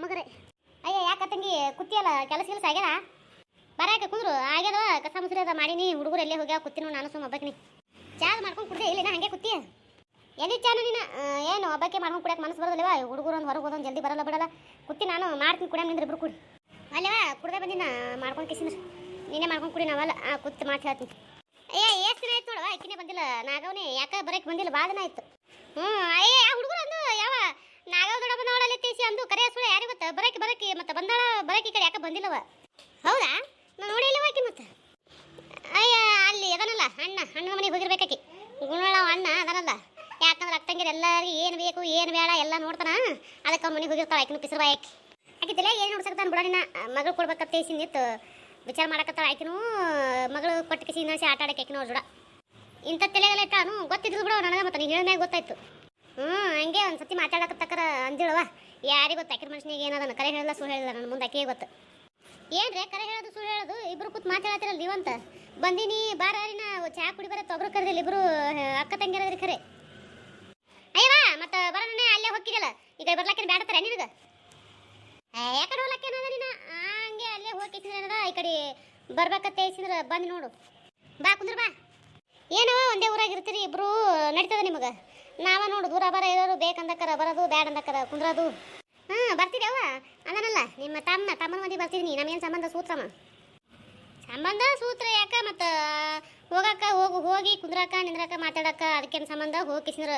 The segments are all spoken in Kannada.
ಮಗರೇ. ಅಯ್ಯ ಯಾಕ ತಂಗಿ ಕುತ್ತಿಯಲ್ಲ ಕೆಲಸ ಕೆಲಸ ಆಗ್ಯದ ಬರಾಕ ಕುಂದ್ರು ಆಗ್ಯದ ಕಸ ಮುಸುರಿ ಅದ ಮಾಡೀನಿ ಹುಡುಗರು ಎಲ್ಲೇ ಹೋಗ್ಯಾವ ಕುತ್ತಿನ ನಾನು ಸುಮ್ಮ ಒಬ್ಬಕಿನಿ ಚಾದ ಮಾಡ್ಕೊಂಡು ಕುಡ್ದೆ ಇಲ್ಲಿನ ಹಂಗೆ ಕುತ್ತಿಯ ಎಲ್ಲಿ ಚಾನು ನೀನು ಏನು ಒಬ್ಬಕ್ಕೆ ಮಾಡ್ಕೊಂಡು ಕುಡಿಯಕ್ಕೆ ಮನಸ್ಸು ಬರೋದಿಲ್ಲವಾ ಹುಡುಗರು ಒಂದು ಹೊರಗೆ ಹೋದೊಂದು ಜಲ್ದಿ ಬರಲ್ಲ ಬಿಡಲ್ಲ ಕುತ್ತಿ ನಾನು ಮಾಡ್ತೀನಿ ಕುಡಿಯ ನಿಂದ್ರೆ ಇಬ್ರು ಕುಡಿ ಅಲ್ಲವಾ ಕುಡ್ದೆ ಬಂದಿನ ಮಾಡ್ಕೊಂಡು ಕಿಸಿನ ನೀನೇ ಮಾಡ್ಕೊಂಡು ಕುಡಿ ನಾವಲ್ಲ ಕುತ್ತಿ ಮಾತು ಹೇಳ್ತೀನಿ ಅಯ್ಯ ಎಷ್ಟು ದಿನ ಆಯ್ತು ನೋಡವ ಆಕಿನೇ ಬಂದಿಲ್ಲ ನಾಗವನೇ ಯಾಕೆ ಬರಕ್ಕೆ ಬಂದಿಲ್ಲ ಭಾಳ ದಿನ ಆಯ್ತು ಅಯ್ಯ ಆ ಹುಡುಗರು ಅಂದು ಯಾವ ನಾಗವ ದೊಡ್ಡಪ್ಪ ನೋಡಲ್ಲಿ ತೀಸಿ ಅಂದು ಕರೆ ಸುಳ್ಳು ಯಾರಿಗೆ ಗೊತ್ತ ಬರಕ್ಕೆ ಮತ್ತೆ ಬಂದಾಳ ಬರಕ್ಕೆ ಈ ಕಡೆ ಯಾಕೆ ಬಂದಿಲ್ಲವ ಹೌದಾ ನಾನು ನೋಡಿಲ್ಲವ ಆಕಿ ಮತ್ತೆ ಅಯ್ಯ ಅಲ್ಲಿ ಅದನಲ್ಲ ಅಣ್ಣ ಮನೆಗೆ ಹೋಗಿರ್ಬೇಕಾಕಿ ಗುಣಳ ಅಣ್ಣ ಅದನಲ್ಲ ಯಾಕಂದ್ರೆ ಅಕ್ಕಂಗಿರ ಎಲ್ಲರಿಗೆ ಏನು ಬೇಕು ಏನು ಬೇಡ ಎಲ್ಲ ನೋಡ್ತಾನ ಅದಕ್ಕೆ ಮನೆಗೆ ಹೋಗಿರ್ತಾಳೆ ಆಕಿನ ಪಿಸರು ಬಾಯಕಿ ಆಕಿ ತಲೆ ಏನು ನೋಡ್ಸಕ್ತಾನ ಬಿಡೋಣ ಮಗಳು ಕೊಡ್ಬೇಕಂತ ತೀಸಿ ನಿಂತು ವಿಚಾರ ಮಾಡಕತ್ತಾಳ ಆಕಿನೂ ಮಗಳು ಕೊಟ್ಟು ಕಿಸಿ ನಸಿ ಆಟ ಆಡಕ್ಕೆ ಆಕಿನ ನೋಡ್ಬಿಡ ಇಂಥ ತಲೆಗೆಲ್ಲ ಇಟ್ಟಾನು ಗೊತ್ತಿದ್ರು ಬಿಡೋ ನನಗೆ ಮತ್ತೆ ನೀನು ಹೇಳಿದಾಗ ಗೊತ್ತಾಯ್ತು ಹಂಗೆ ಒಂದು ಸತಿ ಮಾತಾಡಕತ್ತಕ್ಕರ ಅಂದಿಳವ ಯಾರಿಗೆ ಗೊತ್ತು ಆಕಿನ ಮನುಷ್ಯನಿಗೆ ಏನದನ್ನು ಕರೆ ಹೇಳಿಲ್ಲ ಸುಳ್ಳು ಹೇಳಿಲ್ಲ ನನ್ನ ಮುಂದೆ ಆಕೆಗೆ ಗೊತ್ತು ಏನ್ರಿ ಕರೆ ಹೇಳೋದು ಸುಳ್ಳು ಹೇಳೋದು ಇಬ್ರು ಕೂತ್ ಮಾತಾಡತ್ತಿರಲ್ಲ ನೀವಂತ ಬಂದೀನಿ ಬಾರಿ ನಾವು ಚಾ ಕುಡಿ ಬರತ್ತೆ ಒಬ್ರು ಕರೆದಿಲ್ಲ ಇಬ್ರು ಅಕ್ಕ ತಂಗಿರದ್ರಿ ಖರೆ ಅಯ್ಯವಾ ಮತ್ತೆ ಬರೋಣ ಅಲ್ಲೇ ಹೋಗಿದಲ್ಲ ಈಗ ಬರ್ಲಾಕೇನು ಬೇಡತ್ತಾರ ನಿನಗೆ ಯಾಕಡೆ ಹೋಗ್ಲಾಕೇನದ ನೀನು ಹಂಗೆ ಅಲ್ಲೇ ಹೋಗಿಸಿದ ಈ ಕಡೆ ಬರ್ಬೇಕತ್ತೆ ಇಸಿದ್ರೆ ಬಂದು ನೋಡು ಬಾ ಕುಂದ್ರ ಬಾ ಏನೋ ಒಂದೇ ಊರಾಗಿರ್ತೀರಿ ಇಬ್ರು ನಡೀತದ ನಿಮಗೆ ನಾವ ನೋಡು ದೂರ ಬರ ಇರೋರು ಬೇಕಂದಕ್ಕರ ಬರೋದು ಬ್ಯಾಡ ಅಂದಕ್ಕರ ಕುಂದ್ರದು ಬರ್ತಿದ್ದೇವ ಅದನಲ್ಲ ನಿಮ್ಮ ತಮ್ಮನ ಮದಿ ಬರ್ತಿದ್ದೀನಿ ನಮಗೇನು ಸಂಬಂಧ ಸೂತ್ರಮ್ಮ ಸಂಬಂಧ ಸೂತ್ರ ಯಾಕ ಮತ್ತು ಹೋಗಕ್ಕ ಹೋಗಿ ಕುಂದ್ರಕ್ಕ ನಿಂದ್ರಕ್ಕ ಮಾತಾಡಕ್ಕ ಅದಕ್ಕೇನು ಸಂಬಂಧ ಹೋಗಿ ಕಿಸಿದ್ರ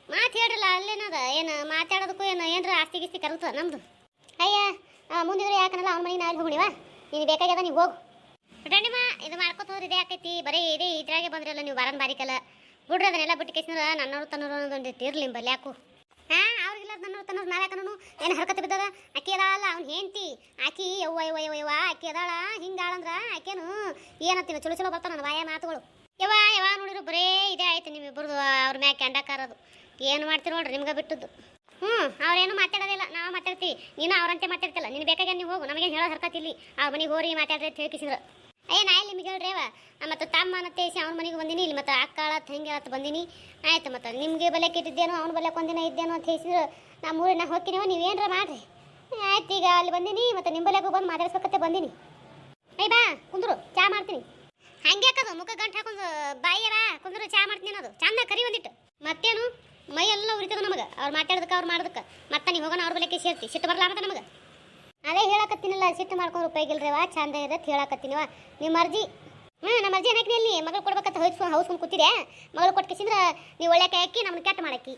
ಮಾತು ಹೇಳ್ರಲ್ಲ ಅಲ್ಲೇನದ ಏನು ಮಾತಾಡೋದಕ್ಕೂ ಏನಾರ ಆಸ್ತಿ ಗಿಸ್ತಿ ಕರುತ್ತ ನಮ್ದು ಅಯ್ಯ ಮುಂದಿದ್ರೆ ಯಾಕನಲ್ಲ ಅವ್ನ ಮನೆ ನಾಳೆ ಹೋಗಿವ ನೀನು ಬೇಕಾಗ್ಯದ ನೀವು ಹೋಗು ಬಿಡಣಿಮ್ಮ ಇದು ಮಾಡ್ಕೊತ ಹೋದ್ರೆ ಇದೇ ಆಕೈತಿ ಬರೀ ಇದೇ ಇದ್ರಾಗೆ ಬಂದ್ರಲ್ಲ ನೀವು ಬರನ್ ಬಾರಿಕಲ್ಲ ಬಿಡ್ರಿ ಅದನ್ನೆಲ್ಲ ಬಿಟ್ಟು ಕೇಸಿದ್ರ ನನ್ನೂರು ತನ್ನೂರು ಅನ್ನೋದೊಂದು ಇರ್ಲಿ ಬಲ್ಲಿ ಯಾಕು ಅವ್ರಿಗಿಲ್ಲ ನನ್ನೂರು ನಾವ್ಯಾಕನು ಏನು ಹರ್ಕತ್ತೆ ಬಿದ್ದದ ಅಕ್ಕಿ ಅದಾಳಲ್ಲ ಅವ್ನು ಹೆಂಡ್ತಿ ಆಕಿ ಯವ್ವ ಅಕ್ಕಿ ಅದಾಳ ಹಿಂಗಾಳಂದ್ರ ಆಕೇನು ಏನತ್ತೀನಿ ಚಲೋ ಬರ್ತಾವ ನನ್ನ ವಾಯ ಮಾತುಗಳು ಯವ್ವ ನೋಡಿದ್ರು ಬರೇ ಇದೇ ಆಯ್ತು ನಿಮ್ಮಿಬ್ಬರದು ಅವ್ರ ಮ್ಯಾಕೆ ಕೆಂಡಕ್ಕಾರದು ಏನು ಮಾಡ್ತೀರಿ ನೋಡ್ರಿ ನಿಮ್ಗೆ ಬಿಟ್ಟದ್ದು ಅವ್ರೇನು ಮಾತಾಡೋದಿಲ್ಲ ನಾವು ಮಾತಾಡ್ತೀವಿ ನೀನು ಅವ್ರಂತೆ ಮಾತಾಡ್ತಿಲ್ಲ ನೀನು ಬೇಕಾಗ ನೀವು ಹೋಗು ನಮಗೆ ಹೇಳೋ ಹರ್ಕತ್ತಿಲ್ಲಿ ಅವ್ರ ಮನೆಗೆ ಹೋರಿ ಮಾತಾಡ್ರಿ ಅಂತ ಹೇಳ್ಕಿಸಿದ್ರು ಅಯ್ಯ ನಾ ಇಲ್ಲಿ ನಿಮ್ಗೆ ಹೇಳ್ರಿ ಮತ್ತು ತಮ್ಮ ಅನ್ನತ್ತೇಸಿ ಅವ್ನ ಮನೆಗೆ ಬಂದೀನಿ ಇಲ್ಲಿ ಮತ್ತು ಅಕ್ಕಾಳ ತಂಗಿ ಅಂತ ಬಂದೀನಿ ಆಯ್ತು ಮತ್ತು ನಿಮಗೆ ಬಲೆಕ್ಕೆ ಇಟ್ಟಿದ್ದೇನೋ ಅವ್ನ ಬಲೆಕ್ಕೆ ಒಂದಿನ ಇದ್ದೇನೋ ಅಂತ ಹೇಳಿಸಿದ್ರು ನಮ್ಮ ಊರಿನ ಹೋಗ್ತೀನಿವ ನೀವೇನ್ರ ಮಾಡ್ರಿ ಆಯ್ತು ಈಗ ಅಲ್ಲಿ ಬಂದೀನಿ ಮತ್ತು ನಿಮ್ಮ ಬಲೆಗೂ ಬಂದು ಮಾತಾಡ್ಸ್ಬೇಕತ್ತೆ ಬಂದೀನಿ ಅಯ್ಯ ಬಾ ಕುಂದ್ರು ಚಾ ಮಾಡ್ತೀನಿ ಹಂಗೆ ಹಾಕೋದು ಮುಖ ಗಂಟು ಹಾಕೊಂಡು ಬಾಯ್ಯ ಬಾ ಕುಂದ್ರು ಚಾ ಮಾಡ್ತೀನಿ ಅನ್ನೋದು ಚಂದ ಕರಿ ಒಂದಿಟ್ಟು ಮತ್ತೇನು ಮೈ ಎಲ್ಲ ಉರಿತದ ನಮಗೆ ಅವ್ರು ಮಾತಾಡೋದಕ್ಕೆ ಅವ್ರು ಮಾಡೋದಕ್ಕೆ ಮತ್ತೆ ನೀವು ಹೋಗೋಣ ಅವ್ರ ಬಲೆಕ್ಕೆ ಸೇರ್ತಿ ಸಿಟ್ಟು ಬರಲಾಮತ್ತ ನಮಗೆ ಅದೇ ಹೇಳಕತ್ತೀನಿಲ್ಲ ಸಿಟ್ಟು ಮಾಡ್ಕೊಂಡು ಉಪಯೋಗಿಲ್ರಿವ ಚಂದ ಇರತ್ತೆ ಹೇಳಕತ್ತೀನಿವ ನಿಮ್ಮ ಅರ್ಜಿ ನಮ್ಮ ಅರ್ಜಿ ಏನಕ್ಕೆ ಇಲ್ಲಿ ಮಗಳು ಕೊಡ್ಬೇಕಂತ ಹೌಸ್ಕೊಂಡು ಕೂತಿದೆ ಮಗಳು ಕೊಟ್ಕಿಸಿದ್ರೆ ನೀವು ಒಳ್ಳೆ ಕೈ ಅಕ್ಕಿ ನಮ್ಮನ್ನು ಕೆಟ್ಟ ಮಾಡಕ್ಕಿ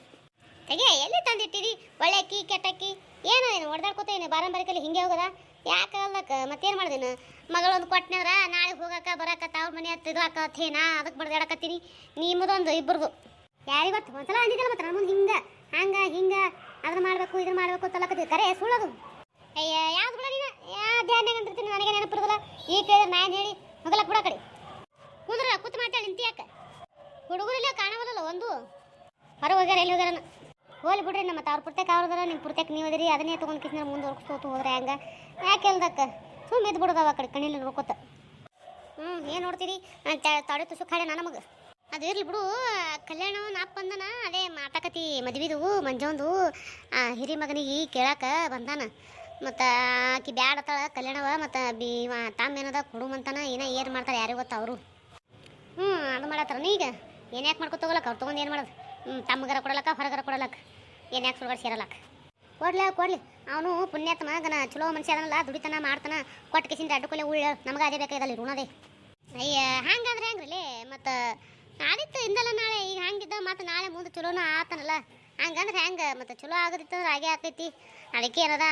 ಹೇಗೆ ಎಲ್ಲಿ ತಂದಿಟ್ಟಿರಿ ಒಳ್ಳೆ ಅಕ್ಕಿ ಕೆಟ್ಟಕ್ಕಿ ಏನು ಹೊಡೆದಾಡ್ಕೋತ ಏನು ಬಾರಂಬರಿಕಲ್ಲಿ ಹಿಂಗೆ ಹೋಗೋದ ಯಾಕೆ ಅಲ್ಲಕ್ಕ ಮತ್ತೇನು ಮಾಡಿದೀನಿ ಮಗಳೊಂದು ಕೊಟ್ಟನವ್ರ ನಾಳೆ ಹೋಗಕ್ಕ ಬರಕತ್ತ ಅವ್ರ ಮನೆ ಹತ್ತು ಇದು ಹಾಕತ್ತೇನಾ ಅದಕ್ಕೆ ಬಡ್ದಾಡಕತ್ತೀನಿ ನಿಮ್ಮದೊಂದು ಇಬ್ಬರದು ಯಾರಿಗೆ ಗೊತ್ತು ಒಂದ್ಸಲ ಅಂದಿದ್ದಲ್ಲ ಮತ್ತೆ ನನ್ನ ಮುಂದೆ ಹಿಂಗೆ ಅದನ್ನ ಮಾಡಬೇಕು ಇದನ್ನ ಮಾಡಬೇಕು ತಲಕತ್ತೀವಿ ಕರೆ ಸುಳ್ಳೋದು ಅಯ್ಯ ಯಾವ್ದು ಬಿಡ ನೀನು ಧ್ಯಾನ ಅಂತಿರ್ತೀನಿ ನನಗೆ ನೆನಪಿರೋದಿಲ್ಲ ಈಗ ಕೇಳಿದ್ರೆ ನಾನು ಹೇಳಿ ಹೋಗಲಕ್ಕೆ ಬಿಡ ಕಡೆ ಕೂತು ಮಾತಾಡಿ ನಿಂತಿ ಯಾಕೆ ಹುಡುಗರಿಲ್ಲ ಕಾಣವಲ್ಲ ಒಂದು ಹೊರ ಹೋಗ್ಯಾರ ಎಲ್ಲಿ ಹೋಗ್ಯಾರ ಹೋಲಿ ಬಿಡ್ರಿ ನಮ್ಮ ಅವ್ರ ಪುರ್ತಕ್ಕೆ ಅವ್ರದಾರ ನಿಮ್ಮ ಪುರ್ತಕ್ಕೆ ನೀವು ಅದಿರಿ ಅದನ್ನೇ ತೊಗೊಂಡು ಕಿಸ್ನ ಮುಂದೆ ಹೊರ್ಸ್ಕೋತು ಹೋದ್ರೆ ಹಂಗೆ ಯಾಕೆ ಹೇಳ್ದಕ್ಕೆ ಸುಮ್ಮನೆ ಇದು ಬಿಡೋದವ ಕಡೆ ಕಣ್ಣಿಲ್ಲ ನೋಡ್ಕೋತ ಏನು ನೋಡ್ತೀರಿ ತೊಡೆ ತುಸು ಕಾಡೆ ನಮಗೆ ಅದು ಇರ್ಲಿ ಬಿಡು ಕಲ್ಯಾಣ ನಾಪ್ ಬಂದನ ಅದೇ ಮಾತಾಕತಿ ಮದ್ವಿದು ಮಂಜೊಂದು ಹಿರಿ ಮಗನಿಗೆ ಕೇಳಾಕ ಬಂದಾನ ಮತ್ತು ಆಕಿ ಬ್ಯಾಡತ್ತಾಳ ಕಲ್ಯಾಣವ ಮತ್ತು ತಮ್ಮ ಏನದ ಕೊಡುಮಂತಾನ ಏನು ಮಾಡ್ತಾರೆ ಯಾರಿಗೆ ಗೊತ್ತ ಅವರು ಅದು ಮಾಡತ್ತಾರ ಈಗ ಏನು ಯಾಕೆ ಮಾಡ್ಕೊ ತಗೊಳಕ್ಕೆ ಅವ್ರು ತೊಗೊಂಡು ಏನು ಮಾಡೋದು ತಮ್ಮಗರ ಕೊಡಲಕ್ಕ ಹೊರಗರ ಕೊಡಲಕ್ಕ ಏನು ಯಾಕೆ ಸುಳ್ಗಡೆ ಸೇರಲಕ್ಕ ಕೊಡ್ಲಿ ಅವನು ಪುಣ್ಯಾತ್ಮ ಗನ ಚಲೋ ಮನುಷ್ಯ ಅದನಲ್ಲ ದುಡಿತನ ಮಾಡ್ತಾನ ಕೊಟ್ಟು ಕಿಸಿಂದ ಅಡ್ಡುಕೊಲೆ ಉಳ್ಳ ನಮಗೆ ಅದೇ ಬೇಕಾಗಲ್ಲ ಋಣದೇ ಅಯ್ಯ ಹಂಗಂದ್ರೆ ಹೆಂಗ್ರಿ ಮತ್ತು ಆದಿತ್ತು ಇಂದಲ್ಲ ನಾಳೆ ಈಗ ಹಂಗಿದ್ದ ಮತ್ತು ನಾಳೆ ಮುಂದೆ ಚಲೋನ ಆತನಲ್ಲ ಹಂಗಂದ್ರೆ ಹೆಂಗೆ ಮತ್ತು ಚಲೋ ಆಗೋದಿತ್ತಂದ್ರೆ ಹಾಗೆ ಆಗ್ತೈತಿ ಅದಕ್ಕೆ ಏನದ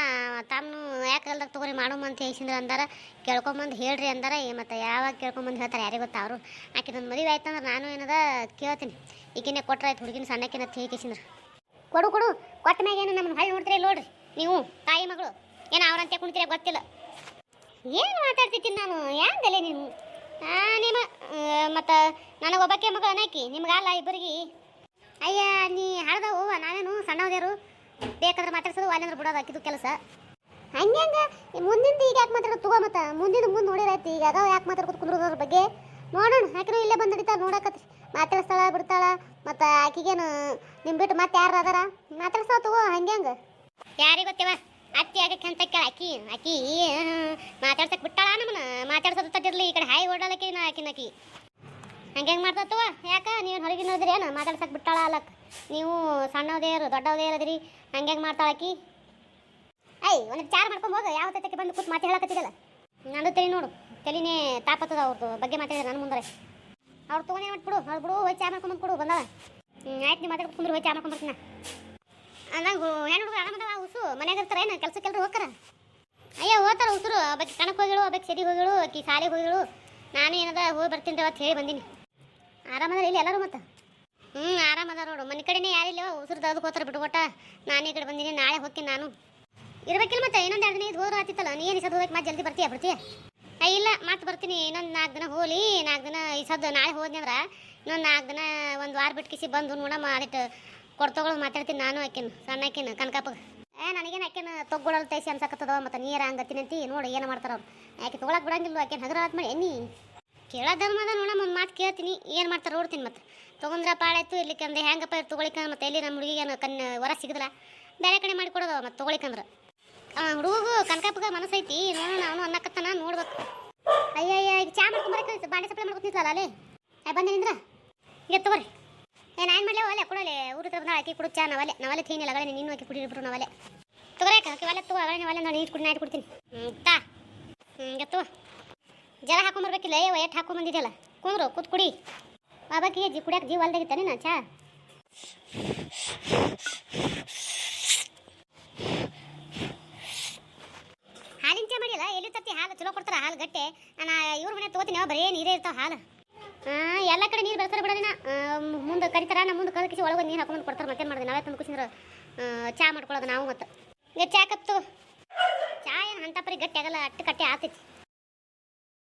ತಮ್ಮನು ಯಾಕೆ ಅಲ್ದಾಗ ತೊಗೊರಿ ಮಾಡೋಮ ಅಂತ ಹೇಳ್ಸಿಂದ್ರೆ ಅಂದಾರ ಕೇಳ್ಕೊಂಬಂದು ಹೇಳ್ರಿ ಅಂದಾರ ಮತ್ತು ಯಾವಾಗ ಕೇಳ್ಕೊಂಬಂದು ಹೇಳ್ತಾರೆ ಯಾರಿಗೆ ಗೊತ್ತಾ ಅವರು ಆಕೆ ನನ್ನ ಮದುವೆ ಆಯ್ತಂದ್ರೆ ನಾನು ಏನದ ಕೇಳ್ತೀನಿ ಈಗಿನೇ ಕೊಟ್ರೆ ಆಯ್ತು ಹುಡುಗಿನ ಸಣ್ಣಕ್ಕಿನ ಹೇಳ್ಕಿಸಿಂದ್ರೆ ಕೊಡು ಕೊಟ್ಟ ಮ್ಯಾಗ ಏನು ನಮ್ಮನ್ನು ಹೊಳ್ಳಿ ನೋಡ್ತೀರಿ ನೋಡ್ರಿ ನೀವು ತಾಯಿ ಮಗಳು ಏನು ಅವ್ರಂತೆ ಕುಣ್ತೀರ ಗೊತ್ತಿಲ್ಲ ಏನು ಮಾತಾಡ್ತಿದ್ದೀನಿ ನಾನು ಯಾಂಗಲ್ಲೇ ನೀವು ನಿಮ್ಮ ಮತ್ತು ನನಗೊಬ್ಬಕ್ಕೆ ಮಗಳು ಅನ್ನಾಕಿ ನಿಮ್ಗಲ್ಲ ಇಬ್ಬರಿಗೆ ಅಯ್ಯ ನೀ ಹಳ್ದ ಹೂವ ನಾವೇನು ಸಣ್ಣವ್ದೇರು ಬೇಕಾದ್ರೆ ಮಾತಾಡ್ಸೋದು ಅಲ್ಲಂದ್ರೆ ಬಿಡೋದು ಹಾಕಿದ್ದು ಕೆಲಸ ಹಂಗೆ ಮುಂದಿಂದ ಈಗ ಯಾಕೆ ಮಾತಾಡೋದು ತಗೋ ಮತ್ತೆ ಮುಂದೆ ನೋಡಿರಾಯ್ತು ಈಗ ಅದಾವ ಯಾಕೆ ಮಾತಾಡ್ಕೊತ ಕುಂದ್ರೋದ್ರ ಬಗ್ಗೆ ನೋಡೋಣ ಆಕಿನೂ ಇಲ್ಲೇ ಬಂದು ನಡೀತಾ ನೋಡಕತ್ತಿ ಮಾತಾಡಿಸ್ತಾಳ ಬಿಡ್ತಾಳ ಮತ್ತು ಆಕಿಗೇನು ನಿಮ್ಮ ಬಿಟ್ಟು ಮತ್ತೆ ಯಾರು ಅದಾರ ಮಾತಾಡ್ಸ್ತಾವ ತಗೋ ಹಂಗೆ ಯಾರಿಗೆ ಗೊತ್ತೇವ ಅತ್ತಿ ಆಗಕ್ಕೆ ಅಂತ ಆಕಿ ಆಕಿ ಮಾತಾಡ್ಸಕ್ ಬಿಟ್ಟಾಳ ನಮ್ಮನ್ನ ಮಾತಾಡ್ಸೋದು ತಟ್ಟಿರ್ಲಿ ಈ ಕಡೆ ಹಾಯ್ ಓಡಾಳಕ್ಕೆ ಆಕಿ ಹಂಗೆ ಮಾಡ್ತವ ಯಾಕೆ ನೀವು ಹೊರಗಿನ ಹೋದ್ರಿ ಏನು ಮಾತಾಡ್ಸಕ್ ಬಿಟ್ಟಾಳ ಅಲ್ಲಕ್ ನೀವು ಸಣ್ಣದೇರು ದೊಡ್ಡವದೇರು ಅದಿರಿ ಹಂಗೆ ಮಾಡ್ತಾಳಕಿ ಒಂದು ಚಾರ್ ಮಾಡ್ಕೊಂಡು ಹೋಗ ಯಾವ ತಕ್ಕೆ ಬಂದು ಕೂತ್ ಮಾತು ಹೇಳಕತ್ತಿದಲ್ಲ ನಾನು ತಲೆ ನೋಡು ತಲೆನೇ ತಾಪತ್ತದ ಅವ್ರದ್ದು ಬಗ್ಗೆ ಮಾತಾಡಿದ್ರೆ ನನ್ನ ಮುಂದೆ ಅವ್ರು ತೊಗೊಂಡೇ ಮಾಡ್ಬಿಡು ಅವ್ರು ಬಿಡು ಹೋಗಿ ಚಾ ಮಾಡ್ಕೊಂಬಂದು ಕೊಡು ಬಂದಾಳ ಆಯ್ತು ನೀವು ಮಾತಾಡ್ಕೊಂಡು ಕುಂದ್ರು ಹೋಗಿ ಚಾ ಮಾಡ್ಕೊಂಬರ್ತೀನಿ ಅಂದಂಗೆ ಹೆಣ್ಣು ಹುಡುಗರು ಆರಾಮದವ ಉಸು ಮನ್ಯಾಗ ಇರ್ತಾರೆ ಏನು ಕೆಲ್ಸಕ್ಕೆಲ್ಲರೂ ಹೋಗ್ತಾರ ಅಯ್ಯೋ ಹೋಗ್ತಾರ ಉಸುರು ಒಬ್ಬಕ್ಕೆ ಕಣಕ್ಕೆ ಹೋಗಿಳು ಒಬ್ಬಕ್ಕೆ ಸೆದಿ ಹೋಗಿಳು ಆಕಿ ಶಾಲೆಗೆ ಹೋಗಿಳು ನಾನು ಏನದ ಹೋಗಿ ಬರ್ತೀನಿ ಅವತ್ತು ಹೇಳಿ ಬಂದೀನಿ ಆರಾಮದಾರ ಇಲ್ಲಿ ಎಲ್ಲರೂ ಮತ್ತೆ ಆರಾಮದಾರ ನೋಡು ಮನೆ ಕಡೆನೇ ಯಾರಿಲ್ಲ ಉಸುರು ಅದಕ್ಕೆ ಹೋಗ್ತಾರೆ ಬಿಟ್ಕೊಟ್ಟ ನಾನು ಈ ಕಡೆ ಬಂದೀನಿ ನಾಳೆ ಹೋಗ್ತೀನಿ ನಾನು ಇರ್ಬೇಕಿಲ್ಲ ಮತ್ತೆ ಇನ್ನೊಂದು 2 ದಿನ ಇದು ಹೋದ್ರೆ ಆತಿತ್ತಲ್ಲ ನೀ ಏನು ಸದ್ದು ಹೋಗಿ ಮತ್ತೆ ಜಲ್ದಿ ಬರ್ತೀಯ ಇಲ್ಲ ಮತ್ತೆ ಬರ್ತೀನಿ ಇನ್ನೊಂದು 4 ದಿನ ಹೋಲಿ 4 ದಿನ ಈ ಸದ್ದು ನಾಳೆ ಹೋದ್ನಿ ಅಂದ್ರೆ ಇನ್ನೊಂದು 4 ದಿನ ಒಂದು ವಾರ ಬಿಟ್ಟು ಬಂದು ನೋಡಮ್ಮ ಅದಿಟ್ಟು ಕೊಡ್ತಗೊಳ್ಳೋದು ಮಾತಾಡ್ತೀನಿ ನಾನು ಆಕಿನ ಸಣ್ಣ ಆಕಿನ ಕನಕಪ್ಪಗೆ ನನಗೇನು ಆಕಿನ ತೊಗೊಳ್ಳೋದು ತೈಸಿ ಅನ್ಸಕತ್ತದ ಮತ್ತು ನೀರ ಹಂಗತ್ತಿನಂತಿ ನೋಡಿ ಏನು ಮಾಡ್ತಾರ ಅವ್ರು ಆಕೆ ತೊಗೊಳಕ್ಕೆ ಬಿಡಂಗಿಲ್ಲ ಆಕಿನ ಹಗರ ಆತ್ ಮಾಡಿ ಎನ್ನಿ ಕೇಳೋದನ್ಮದ ನೋಡಮ್ಮ ಒಂದು ಮಾತು ಕೇಳ್ತೀನಿ ಏನು ಮಾಡ್ತಾರೆ ನೋಡ್ತೀನಿ ಮತ್ತೆ ತೊಗೊಂಡ್ರೆ ಪಾಳಾಯ್ತು ಇರ್ಲಿಕ್ಕೆ ಅಂದ್ರೆ ಹೆಂಗಪ್ಪ ತೊಗೊಳಿಕ ಮತ್ತೆ ಎಲ್ಲಿ ನಮ್ಮ ಹುಡುಗಿಗೆ ಹೊರ ಸಿಗದಲ್ಲ ಬೇರೆ ಕಡೆ ಮಾಡಿ ಕೊಡೋದು ಮತ್ತೆ ತೊಗೊಳಿಕಂದ್ರೆ ಹುಡುಗು ಕನಕಪ್ಪಗೆ ಮನಸ್ಸೈತಿ ನೋಡೋಣ ಅವನು ಅನ್ನಕತ್ತಾನ ನೋಡ್ಬೇಕು ಅಯ್ಯಯ್ಯ ಈಗ ಚಾ ಮಾಡ್ಕೊಂಬರಕ್ಕೆ ಬಾಂಡೆ ಸಪ್ಲೈ ಮಾಡ್ಕೊತಿದ್ಲಲ್ಲ ಅಲ್ಲೇ ಬಂದೇನಿಂದ್ರ ಈಗ ತಗೋರಿ ನಾನು ಮಾಡಲೇ ಒಲೆ ಕೊಡೋಲೆ ಊರು ಬಂದ ಆಕಿ ಕುಡು ಚಾ ನವಲೆ ತೀನಿಲ್ಲ ಅಗಳೇ ನೀನು ಆಕಿ ಕುಡಿಬಿಟ್ರು ನವಲೆ ತಗೋರೆ ಆಕಿ ಒಲೆ ತಗೋ ಅಗಳೇ ಒಲೆ ನಾನು ನೀರು ಕುಡಿ ನಾಯ್ತು ಕೊಡ್ತೀನಿ ತಾ ಹಿಂಗೆ ತಗೋ ಜಲ ಹಾಕೊಂಬರ್ಬೇಕಿಲ್ಲ ಎಷ್ಟು ಹಾಕೊಂಬಂದಿದೆಯಲ್ಲ ಕೂತ್ ಕುಡಿ ಬಾಬಾಕಿಗೆ ಕುಡಿಯೋಕೆ ಜೀವ ಅಲ್ದಾಗಿತ್ತಾನೆ ನಾ ಚಾ ಹಾಲಿನ ಚಾ ಮಾಡಿಲ್ಲ ಎಲ್ಲಿ ತತ್ತಿ ಹಾಲು ಚಲೋ ಕೊಡ್ತಾರ ಹಾಲು ಗಟ್ಟೆ ನಾನು ಇವ್ರ ಮನೆ ತಗೋತೀನಿ ಬರೀ ನೀರೇ ಇರ್ತಾವೆ ಹಾಲು ಎಲ್ಲ ಕಡೆ ನೀರು ಬೆಳೆಸ್ತಾರೆ ಬಿಡೋದಿನ ಮುಂದೆ ಕರಿತಾರ ನಮ್ಮ ಮುಂದೆ ಕಲ್ಕಿಸಿ ಒಳಗೆ ನೀರು ಹಾಕೊಂಡು ಕೊಡ್ತಾರೆ ಮತ್ತೇನು ಮಾಡಿದೆ ನಾವೇ ತಂದು ಕುಸಿದ್ರೆ ಚಾ ಮಾಡ್ಕೊಳ್ಳೋದು ನಾವು ಮತ್ತು ಈಗ ಚಾ ಕಪ್ ತಗೋ ಚಾ ಏನು ಅಂಥ ಪರಿ ಗಟ್ಟಿ ಆಗಲ್ಲ ಅಟ್ಟು ಕಟ್ಟೆ ಆಗ್ತೈತಿ